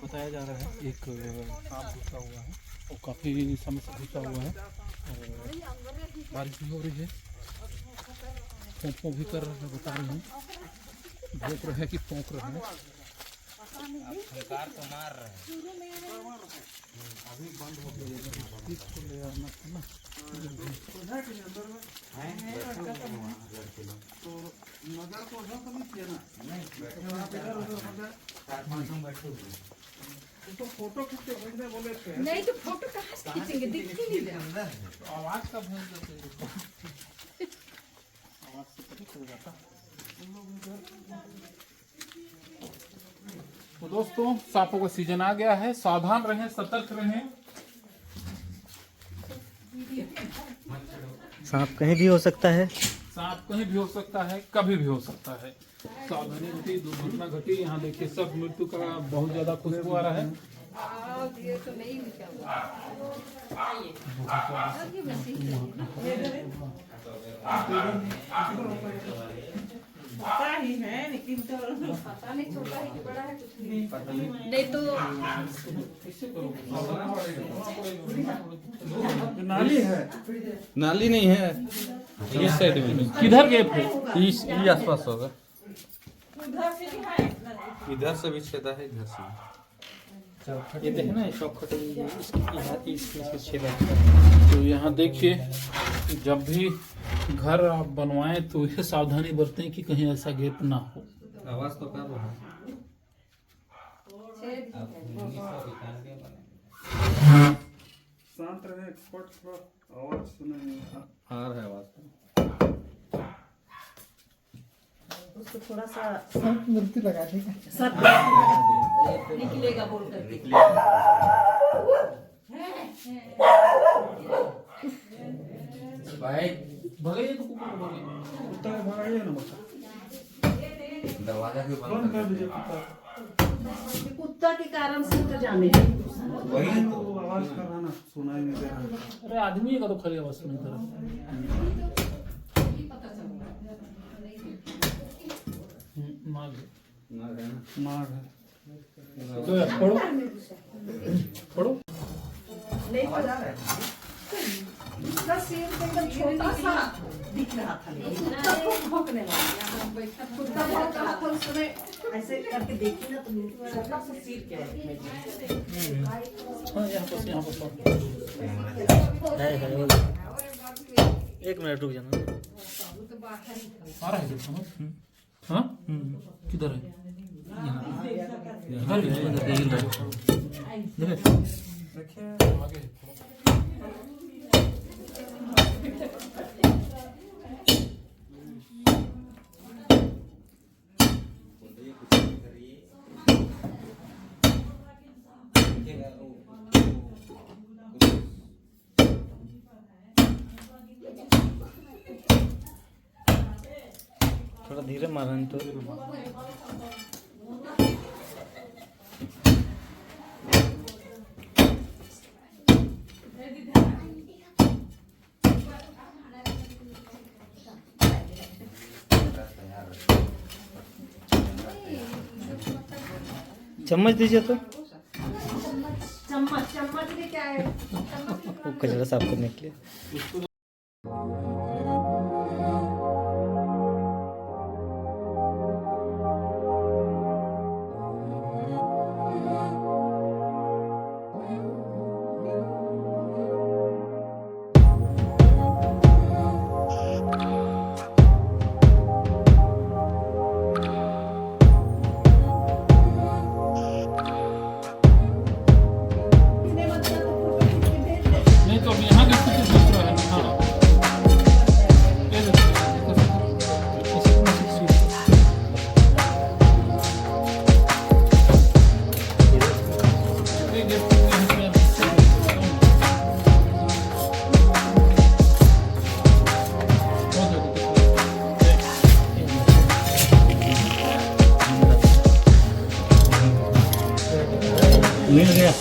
बताया जा रहा है एक सांप घुसा हुआ है और काफ़ी समय से घुसा हुआ है और बारिश भी हो रही है। पोंपों भी कर रहे हैं, बता रहे हैं, भोंक रहे हैं कि पोंक रहे हैं। सरकार तो मार रहे हैं। अभी बंद हो गई तो ले आना था ना। तो नजर को तो नहीं किया ना, तो फोटो खींचे भेजने बोले थे। नहीं तो फोटो कहाँ से खींचेंगे, दिख ही नहीं रहा। आवाज का भेज देते, आवाज से पता चल जाता। तो दोस्तों सांपों का सीजन आ गया है, सावधान रहें, सतर्क रहें। सांप कहीं भी हो सकता है, सांप कहीं भी हो सकता है, कभी भी हो सकता है। सावधानी घटी, दुर्घटना घटी। यहाँ देखिए सब मृत्यु का बहुत ज्यादा खुशबू आ रहा है। ये तो नहीं निकला। पता ही है लेकिन तो पता नहीं छोटा है कि बड़ा है, कुछ नहीं तो नाली है, नाली नहीं है इस साइड में। किधर गए थे? इस आसपास होगा, उधर से भी है, इधर से भी छेदा है, इधर से भी। ये देखे ना चौखट छेदा। तो यहाँ देखिए, जब भी घर आप बनवाएं तो ये सावधानी बरतें कि कहीं ऐसा गेप ना हो। आवाज तो कर रहा है। शांत रहे, एक्सपर्ट थोड़ा आवाज सुने। आ रहा है आवाज। उसको थोड़ा सा मूर्ति लगा देगा। निकलेगा बोल करके। भाई भगाइए तो कुकुर भगाइए, कुत्ता को भगाइए ना बच्चा। दरवाजा क्यों बंद कर दीजिए कुत्ता। कुत्ता के कारण से तो जाने वही तो तो आवाज कर रहा ना, सुनाई नहीं दे रहा। अरे आदमी का तो खाली आवाज सुनाई दे रहा। नाग है, नाग है। तो यार पढ़ो, पढ़ो। नहीं उसका सिर एकदम छोटा सा दिख रहा था, कुत्ता को भौंकने लगा। कुत्ता भौंक रहा था, उसने ऐसे करके देखी ना तो छोटा सा सिर क्या है। हाँ यहाँ पर एक मिनट रुक जाना। आ रहा है समझ। हाँ किधर है? इधर आगे। थोड़ा धीरे मारन तो। चम्मच दीजिए तो। चम्मच भी क्या है, वो कचरा साफ करने के लिए। नहीं तो अब यहाँ की स्थिति दूसरा है। हाँ ये मिल गया।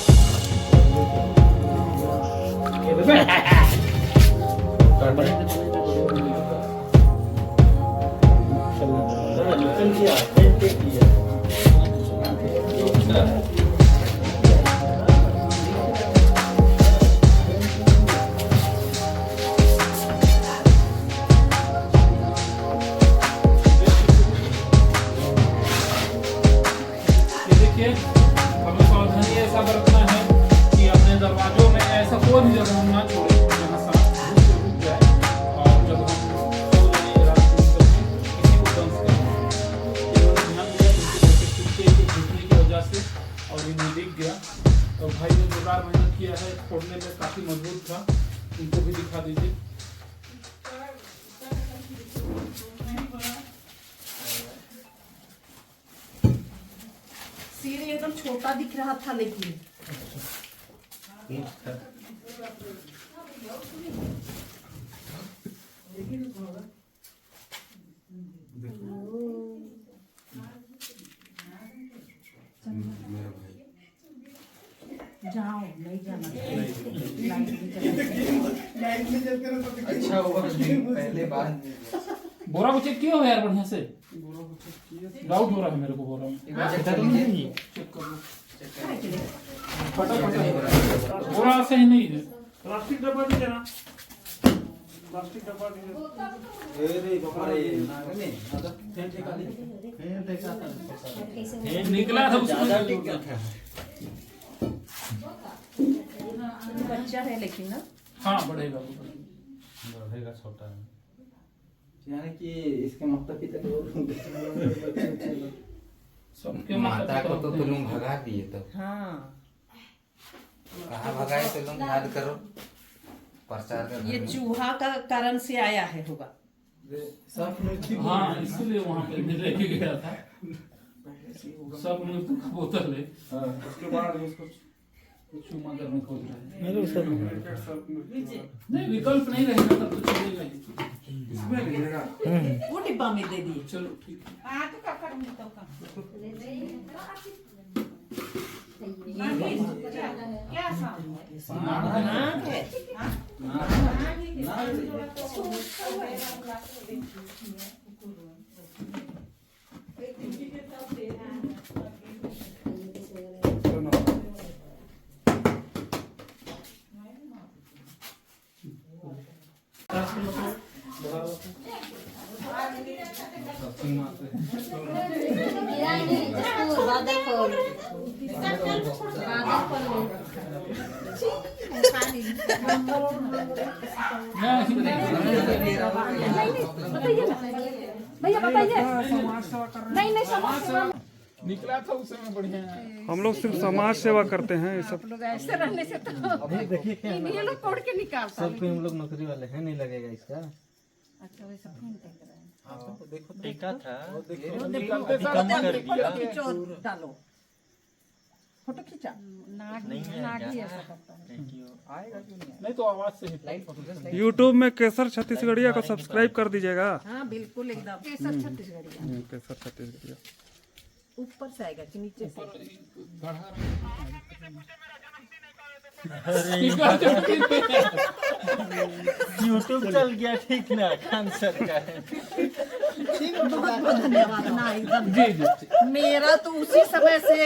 किया, हैंड टेक किया। ये देखिए, हमें सावधानी ऐसा बरतना है कि अपने दरवाजों में ऐसा कोई भी जगह हम ना छोड़े जहाँ सांप घुस के रुक जाए, और जब हम सो रहे हैं रात को किसी को दंश करें। इन्होंने ध्यान दिया उनके कुत्ते के घुसने की वजह से, और इन्हें दिख गया। तो भाई ने जोरदार मेहनत किया है, छोड़ने में काफी मजबूत था। उनको भी दिखा दीजिए। सिर एकदम छोटा दिख रहा था लेकिन जाओ नहीं जाना। अच्छा होगा पहले बार बोरा को चेक किया हो यार बढ़िया से? डाउट हो रहा है मेरे को बोरा में। चेक कर लो। फटा फटा बोरा सही नहीं है। प्लास्टिक डब्बा दे देना, प्लास्टिक डब्बा दे देना। निकला था उसमें। बच्चा है लेकिन ना हाँ बढ़ेगा वो। बढ़ेगा, छोटा है। यानी कि इसके माता पिता सबके माता को तो तुम भगा दिए, तो हाँ कहाँ भगाए तो तुम याद करो। प्रचार कर ये चूहा का कारण से आया है होगा। हाँ इसलिए वहाँ पे मैं लेके गया था। सब मृत्यु का बोतल है। उसके बाद उसको चूमा करने खोज रहे हैं। मेरे उसे नहीं विकल्प नहीं रहेगा तब तो चलेगा ही। इसमें लगेगा। वो डिब्बा में दे दिए। चलो ठीक है। नाक है। भैया बताइए। नहीं नहीं समाज सेवा निकला था उस समय बढ़िया है। हम लोग सिर्फ समाज सेवा करते हैं, ये सब लोग ऐसे रहने से तो अभी देखिए क्या ये लोग तोड़ के निकालता सब पे हम लोग नौकरी वाले हैं, नहीं लगेगा इसका। अच्छा वैसा फोन टेक रहा है। देखो टेका था, फोटो खींचो डालो। फोटो खींचा नाग ही ऐसा करता है। नहीं तो आवाज से ही यूट्यूब में केसर छत्तीसगढ़िया को सब्सक्राइब कर दीजिएगा। हाँ बिल्कुल एकदम। केसर छत्तीसगढ़ी केसर छत्तीसगढ़िया ऊपर से आएगा कि नीचे से? यूट्यूब चल गया ठीक ना, खान सर का है। बहुत बहुत धन्यवाद ना एकदम। जी जी मेरा तो उसी समय से